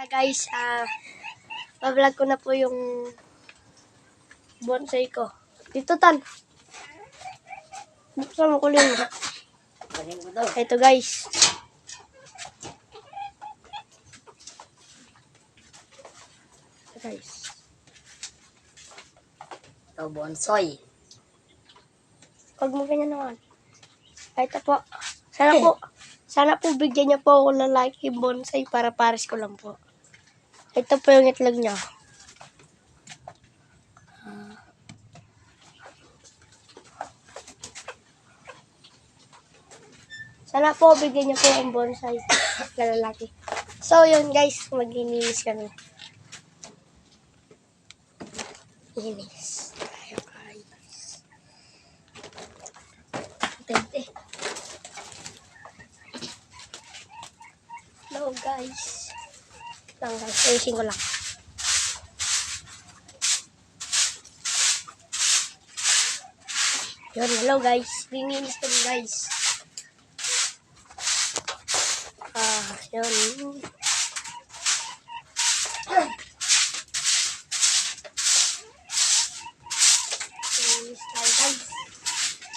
Guys, pa-vlog ko na po yung bonsai ko. Dito tan. Buksan mo kuling. Ito guys. Guys. Ito bonsai. Huwag mo ganyan naman. Ito po. Sana po bigyan niya po ako ng lalaki bonsai para pares ko lang po. Ito po yung itlog niya. Sana po bigyan niya po ang bonsai na lalaki. So yun guys, maglilinis kami. Linis. Tayo guys. Tente. Hello guys. Lang guys, ayusin ko lang. Yun, hello guys. Linis kami guys. Yun. Linis tayo guys.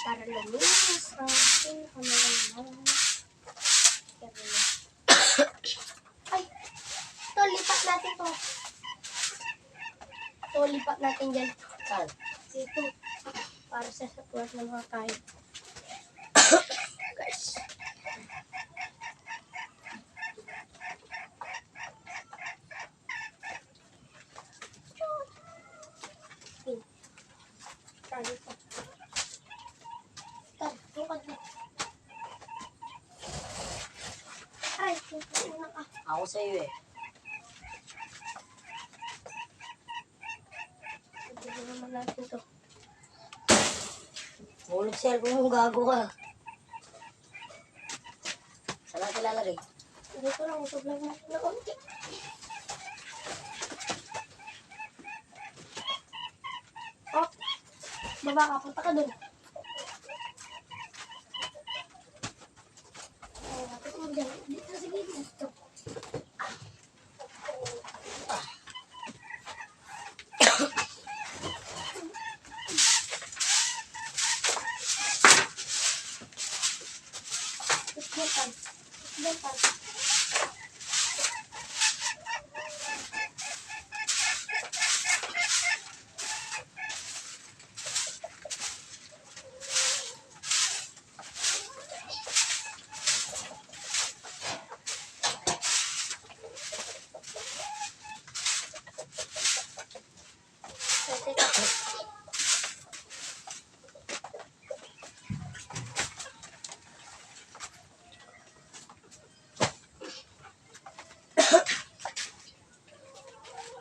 Para luminis ang ating kamalang. Ay! Ito, lipat natin to. Ito, lipat natin dyan. Saan? Dito. Para sa support ng mga kain. Guys. Ay, Ako sa'yo eh. hindi naman natin to. Hulog cellphone mo, gago ka. Saan natin lalagay? Dito lang, sobrang natin na konti. Oh, baba ka, punta ka dun. Dito, sige, dito.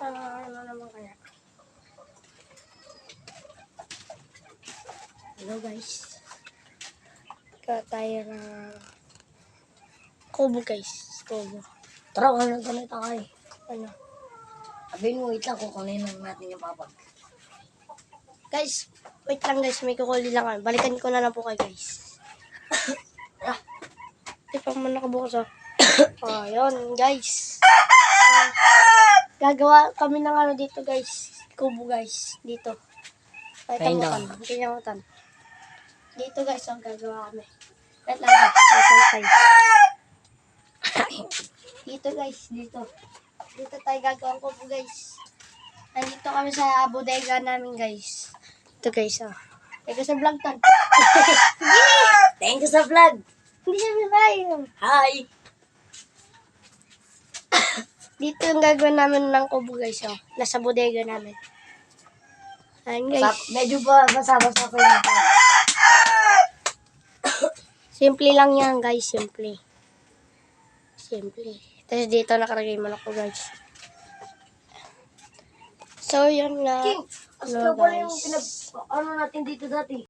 Ano naman kaya? Hello guys. Kaya tayo na kubo guys. Kubo. Tara, ano ganito tayo? Ano? Sabihin mo, wait lang, kukunin lang natin yung papag. Guys, wait lang guys. May kukuli lang kami. Balikan ko na lang po kayo guys. Hindi pa man nakabukas oh. Yun guys. Gagawa kami ng ano dito guys. Kubo guys. Dito. Kinyamutan. Dito guys, ang gagawa kami. Wait lang guys. Wait lang tayo. Dito guys, dito. Dito tayo gagawang kubo guys. Nandito kami sa bodega namin guys. Ito guys Teka sa vlog tan. Thank you sa vlog! Hindi siya tayo. Hi! Dito yung gagawin namin ng kubo guys. Nasa bodega namin. Ayan guys. Medyo ba basa-basa ko yung Simple lang yan guys. Simple. Tapos dito nakalagay mo ako guys. So yun na. King, Hello, pala yung guys. ano natin dito dati.